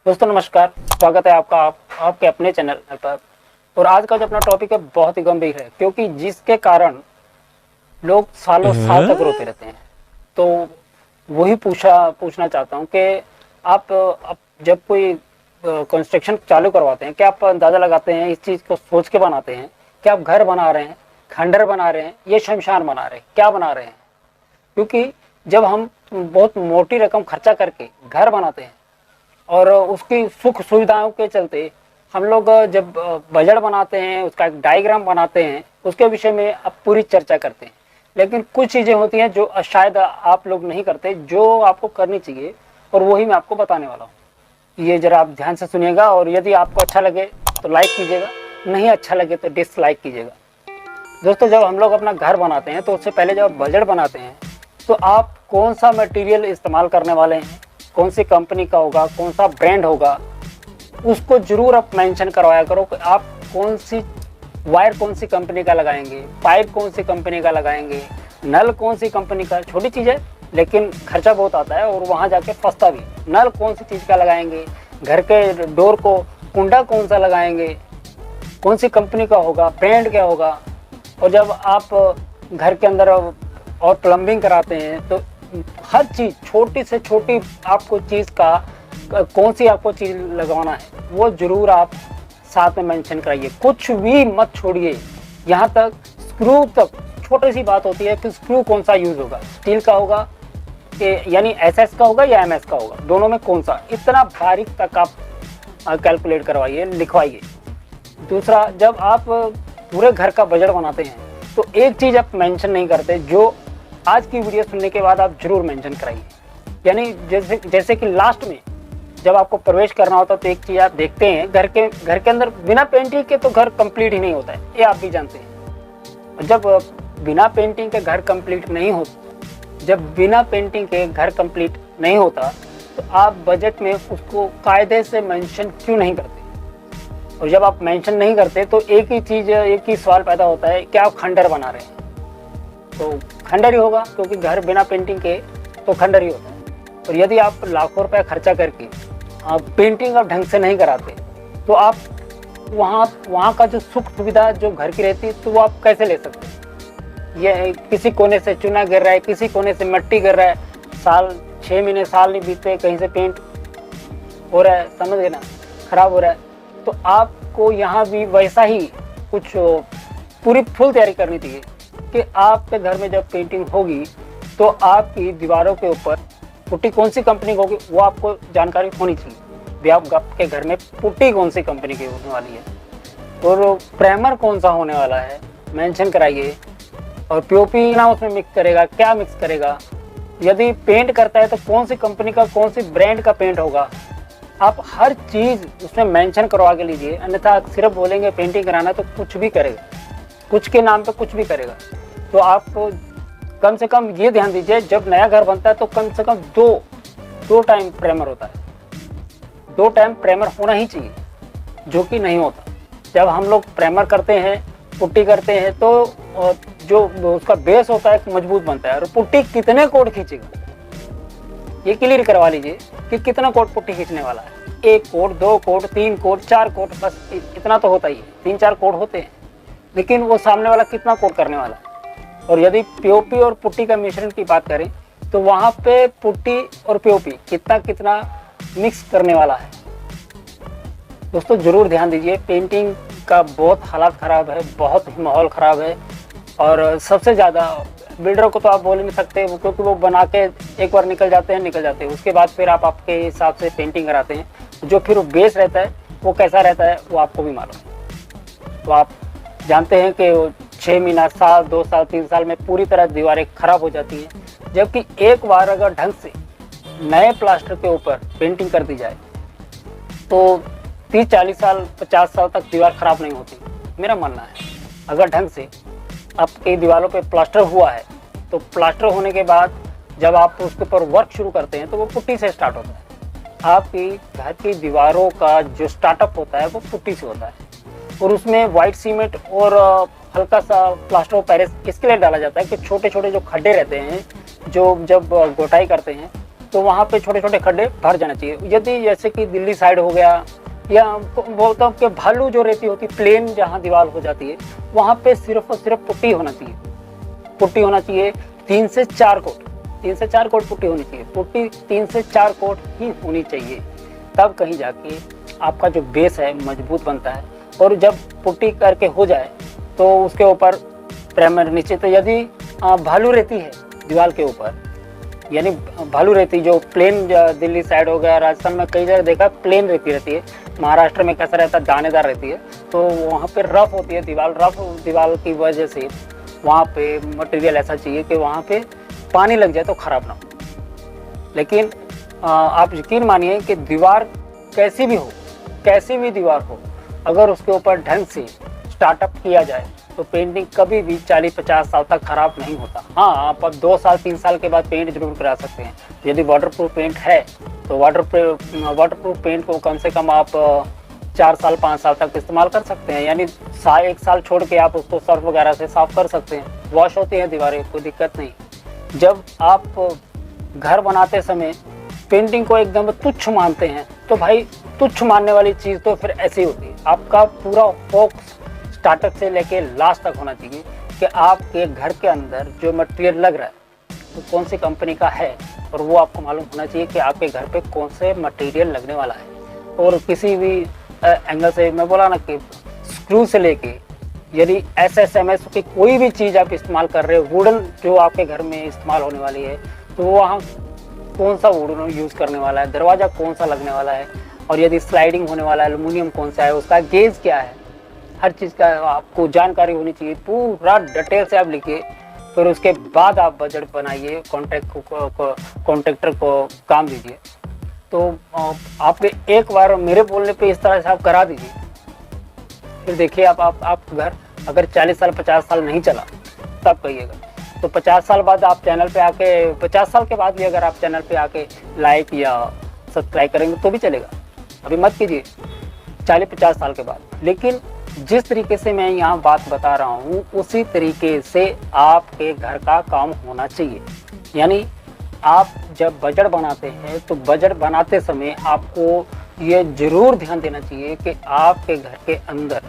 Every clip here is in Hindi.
दोस्तों नमस्कार, स्वागत है आपका आपके अपने चैनल पर। और आज का जो अपना टॉपिक है बहुत ही गंभीर है, क्योंकि जिसके कारण लोग सालों साल तक रोते रहते हैं। तो वही पूछना चाहता हूँ कि आप जब कोई कंस्ट्रक्शन चालू करवाते हैं, क्या आप अंदाज़ा लगाते हैं, इस चीज़ को सोच के बनाते हैं कि आप घर बना रहे हैं, खंडर बना रहे हैं, ये शमशान बना रहे हैं, क्या बना रहे हैं? क्योंकि जब हम बहुत मोटी रकम खर्चा करके घर बनाते हैं और उसकी सुख सुविधाओं के चलते हम लोग जब बजट बनाते हैं, उसका एक डायग्राम बनाते हैं, उसके विषय में अब पूरी चर्चा करते हैं। लेकिन कुछ चीज़ें होती हैं जो शायद आप लोग नहीं करते, जो आपको करनी चाहिए, और वही मैं आपको बताने वाला हूँ। ये ज़रा आप ध्यान से सुनिएगा, और यदि आपको अच्छा लगे तो लाइक कीजिएगा, नहीं अच्छा लगे तो डिसलाइक कीजिएगा। दोस्तों, जब हम लोग अपना घर बनाते हैं तो उससे पहले जब बजट बनाते हैं तो आप कौन सा मटेरियल इस्तेमाल करने वाले हैं, कौन सी कंपनी का होगा, कौन सा ब्रांड होगा, उसको जरूर आप मेंशन करवाया करो कि आप कौन सी वायर कौन सी कंपनी का लगाएंगे, पाइप कौन सी कंपनी का लगाएंगे, नल कौन सी कंपनी का। छोटी चीज़ है लेकिन खर्चा बहुत आता है और वहाँ जाके फंसता भी। नल कौन सी चीज़ का लगाएंगे, घर के डोर को कुंडा कौन सा लगाएंगे, कौन सी कंपनी का होगा, ब्रांड क्या होगा। और जब आप घर के अंदर और प्लम्बिंग कराते हैं तो हर चीज़, छोटी से छोटी आपको चीज़ का कौन सी आपको चीज़ लगवाना है वो ज़रूर आप साथ में मेंशन कराइए। कुछ भी मत छोड़िए, यहाँ तक स्क्रू तक। छोटी सी बात होती है कि स्क्रू कौन सा यूज़ होगा, स्टील का होगा कि यानी एसएस का होगा या एमएस का होगा, दोनों में कौन सा, इतना बारीक तक आप कैलकुलेट करवाइए, लिखवाइए। दूसरा, जब आप पूरे घर का बजट बनाते हैं तो एक चीज़ आप मेंशन नहीं करते, जो आज की वीडियो सुनने के बाद आप जरूर मेंशन कराइए। यानी जैसे कि लास्ट में जब आपको प्रवेश करना होता है तो एक चीज़ आप देखते हैं, घर के अंदर बिना पेंटिंग के तो घर कंप्लीट ही नहीं होता है, ये आप भी जानते हैं। जब बिना पेंटिंग के घर कंप्लीट नहीं होता, जब बिना पेंटिंग के घर कंप्लीट नहीं होता तो आप बजट में उसको कायदे से मेंशन क्यों नहीं करते? और जब आप मेंशन नहीं करते तो एक ही सवाल पैदा होता है, क्या आप खंडर बना रहे हैं? तो खंडर ही होगा, क्योंकि घर बिना पेंटिंग के तो खंडर ही होता है। और यदि आप लाखों रुपए खर्चा करके पेंटिंग आप ढंग से नहीं कराते तो आप वहाँ का जो सुख सुविधा जो घर की रहती है तो वो आप कैसे ले सकते हैं? ये किसी कोने से चूना गिर रहा है, किसी कोने से मिट्टी गिर रहा है, 6 महीने साल नहीं बीतते, कहीं से पेंट हो रहा है, समझ गए ना, खराब हो रहा है। तो आपको यहाँ भी वैसा ही कुछ पूरी फुल तैयारी करनी चाहिए कि आपके घर में जब पेंटिंग होगी तो आपकी दीवारों के ऊपर पुट्टी कौन सी कंपनी की होगी वो आपको जानकारी होनी चाहिए। भी आपके घर में पुट्टी कौन सी कंपनी की होने वाली है और प्राइमर कौन सा होने वाला है, मेंशन कराइए। और पीओपी ना उसमें मिक्स करेगा, क्या मिक्स करेगा, यदि पेंट करता है तो कौन सी कंपनी का, कौन सी ब्रांड का पेंट होगा, आप हर चीज़ उसमें मेंशन करवा के लीजिए। अन्यथा सिर्फ बोलेंगे पेंटिंग कराना तो कुछ भी करेगा, कुछ के नाम पे कुछ भी करेगा। तो आपको कम से कम ये ध्यान दीजिए, जब नया घर बनता है तो कम से कम दो टाइम प्राइमर होता है, 2 टाइम प्राइमर होना ही चाहिए, जो कि नहीं होता। जब हम लोग प्राइमर करते हैं, पुट्टी करते हैं तो जो उसका बेस होता है मजबूत बनता है। और पुट्टी कितने कोट खींचेगा ये क्लियर करवा लीजिए कि कितना कोट पुट्टी खींचने वाला है। 1 कोट, 2 कोट, 3 कोट, 4 कोट, बस इतना तो होता ही है। 3-4 कोट होते हैं, लेकिन वो सामने वाला कितना कोट करने वाला है। और यदि पीओपी और पुट्टी का मिश्रण की बात करें तो वहाँ पे पुट्टी और पीओपी कितना मिक्स करने वाला है। दोस्तों जरूर ध्यान दीजिए, पेंटिंग का बहुत हालात ख़राब है, बहुत ही माहौल ख़राब है। और सबसे ज़्यादा बिल्डरों को तो आप बोल नहीं सकते, क्योंकि वो बना के एक बार निकल जाते हैं, उसके बाद फिर आप आपके हिसाब से पेंटिंग कराते हैं। जो फिर बेस रहता है वो कैसा रहता है वो आपको भी मालूम है। तो आप जानते हैं कि 6 महीना, साल, 2 साल, 3 साल में पूरी तरह दीवारें खराब हो जाती हैं। जबकि एक बार अगर ढंग से नए प्लास्टर के ऊपर पेंटिंग कर दी जाए तो 30-40 साल, 50 साल तक दीवार खराब नहीं होती, मेरा मानना है। अगर ढंग से आपकी दीवारों पे प्लास्टर हुआ है तो प्लास्टर होने के बाद जब आप उसके ऊपर वर्क शुरू करते हैं तो वो पुट्टी से स्टार्ट होता है। आपकी घर की दीवारों का जो स्टार्टअप होता है वो पुट्टी से होता है। और उसमें वाइट सीमेंट और हल्का सा प्लास्टर ऑफ पेरिस इसके लिए डाला जाता है कि छोटे छोटे जो खड्डे रहते हैं, जो जब गोटाई करते हैं तो वहाँ पे छोटे छोटे खड्डे भर जाना चाहिए। यदि जैसे कि दिल्ली साइड हो गया, या बोलता हूँ कि भालू जो रेती होती है, प्लेन जहाँ दीवार हो जाती है, वहाँ पे सिर्फ और सिर्फ पुट्टी होना चाहिए। पुट्टी होना चाहिए 3 से 4 कोट, 3 से 4 कोट पुट्टी होनी चाहिए। पुट्टी 3 से 4 कोट ही होनी चाहिए, तब कहीं जाके आपका जो बेस है मजबूत बनता है। और जब पुट्टी करके हो जाए तो उसके ऊपर प्राइमर नीचे, तो यदि भालू रेती है दीवार के ऊपर, यानी भालू रेती जो प्लेन, दिल्ली साइड हो गया, राजस्थान में कई जगह देखा प्लेन रेती रहती है, महाराष्ट्र में कैसा रहता है दानेदार रहती है, तो वहाँ पे रफ होती है दीवार। रफ दीवार की वजह से वहाँ पे मटेरियल ऐसा चाहिए कि वहाँ पे पानी लग जाए तो ख़राब ना हो। लेकिन आप यकीन मानिए कि दीवार कैसी भी हो, कैसी भी दीवार हो, अगर उसके ऊपर ढंग से स्टार्टअप किया जाए तो पेंटिंग कभी भी 40-50 साल तक ख़राब नहीं होता। हाँ, आप अब 2 साल 3 साल के बाद पेंट जरूर करा सकते हैं। यदि वाटरप्रूफ पेंट है तो वाटरप्रूफ पेंट को कम से कम आप 4 साल 5 साल तक इस्तेमाल कर सकते हैं, यानी 1 साल छोड़ के आप उसको सर्फ वगैरह से साफ़ कर सकते हैं। वॉश होती हैं दीवारें, कोई दिक्कत नहीं। जब आप घर बनाते समय पेंटिंग को एकदम तुच्छ मानते हैं तो भाई तुच्छ मानने वाली चीज़ तो फिर ऐसी होती है। आपका पूरा फोकस स्टार्टअप से लेके लास्ट तक होना चाहिए कि आपके घर के अंदर जो मटेरियल लग रहा है तो कौन सी कंपनी का है, और वो आपको मालूम होना चाहिए कि आपके घर पे कौन से मटेरियल लगने वाला है। और किसी भी एंगल से, मैं बोला ना कि स्क्रू से लेके, यदि SSMS की कोई भी चीज़ आप इस्तेमाल कर रहे हो, वुडन जो आपके घर में इस्तेमाल होने वाली है, तो वहाँ कौन सा वुडन यूज़ करने वाला है, दरवाज़ा कौन सा लगने वाला है, और यदि स्लाइडिंग होने वाला है एल्युमिनियम कौन सा है, उसका गेज क्या है, हर चीज़ का आपको जानकारी होनी चाहिए। पूरा डिटेल से आप लिखिए, फिर उसके बाद आप बजट बनाइए, कॉन्ट्रैक्टर को काम दीजिए। तो आप एक बार मेरे बोलने पे इस तरह से आप करा दीजिए, फिर देखिए आप घर अगर 40 साल 50 साल नहीं चला तब कहिएगा। तो 50 साल बाद आप चैनल पे आके, 50 साल के बाद भी अगर आप चैनल पे आके लाइक या सब्सक्राइब करेंगे तो भी चलेगा, अभी मत कीजिए 40-50 साल के बाद। लेकिन जिस तरीके से मैं यहाँ बात बता रहा हूँ उसी तरीके से आपके घर का काम होना चाहिए। यानी आप जब बजट बनाते हैं तो बजट बनाते समय आपको ये ज़रूर ध्यान देना चाहिए कि आपके घर के अंदर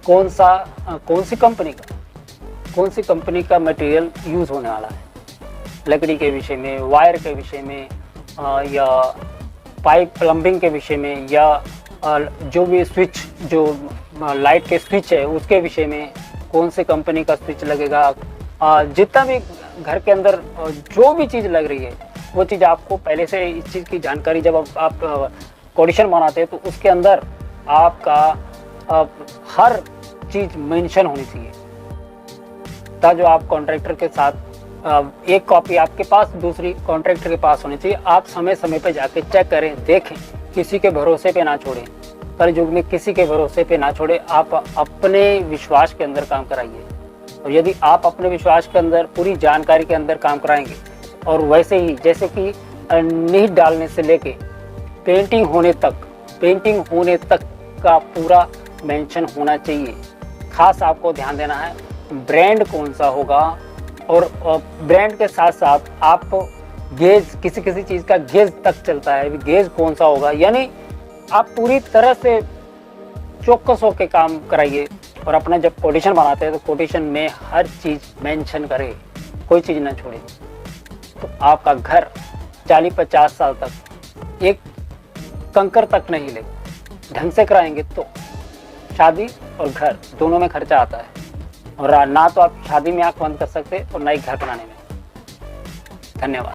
कौन सी कंपनी का मटेरियल यूज़ होने वाला है, लकड़ी के विषय में, वायर के विषय में, या पाइप प्लम्बिंग के विषय में, या जो भी स्विच, जो लाइट के स्विच है उसके विषय में कौन सी कंपनी का स्विच लगेगा। जितना भी घर के अंदर जो भी चीज़ लग रही है वो चीज़ आपको पहले से इस चीज़ की जानकारी, जब आप कोटेशन बनाते हैं तो उसके अंदर आपका हर चीज़ मेंशन होनी चाहिए। तब जो आप कॉन्ट्रैक्टर के साथ एक कॉपी आपके पास, दूसरी कॉन्ट्रैक्टर के पास होनी चाहिए। आप समय समय पे जाके चेक करें, देखें, किसी के भरोसे पे ना छोड़ें। कल युग में किसी के भरोसे पे ना छोड़े, आप अपने विश्वास के अंदर काम कराइए। और यदि आप अपने विश्वास के अंदर पूरी जानकारी के अंदर काम कराएंगे, और वैसे ही जैसे कि नींव डालने से लेके पेंटिंग होने तक का पूरा मेंशन होना चाहिए। खास आपको ध्यान देना है ब्रांड कौन सा होगा, और ब्रांड के साथ साथ आप गेज, किसी चीज़ का गेज तक चलता है, गेज कौन सा होगा, यानी आप पूरी तरह से चौकस होकर काम कराइए। और अपना जब कोटेशन बनाते हैं तो कोटेशन में हर चीज़ मेंशन करें, कोई चीज़ ना छोड़े। तो आपका घर 40-50 साल तक एक कंकर तक नहीं लेगा। ढंग से कराएंगे तो शादी और घर दोनों में खर्चा आता है, और ना तो आप शादी में आंख बंद कर सकते और ना ही घर बनाने में। धन्यवाद।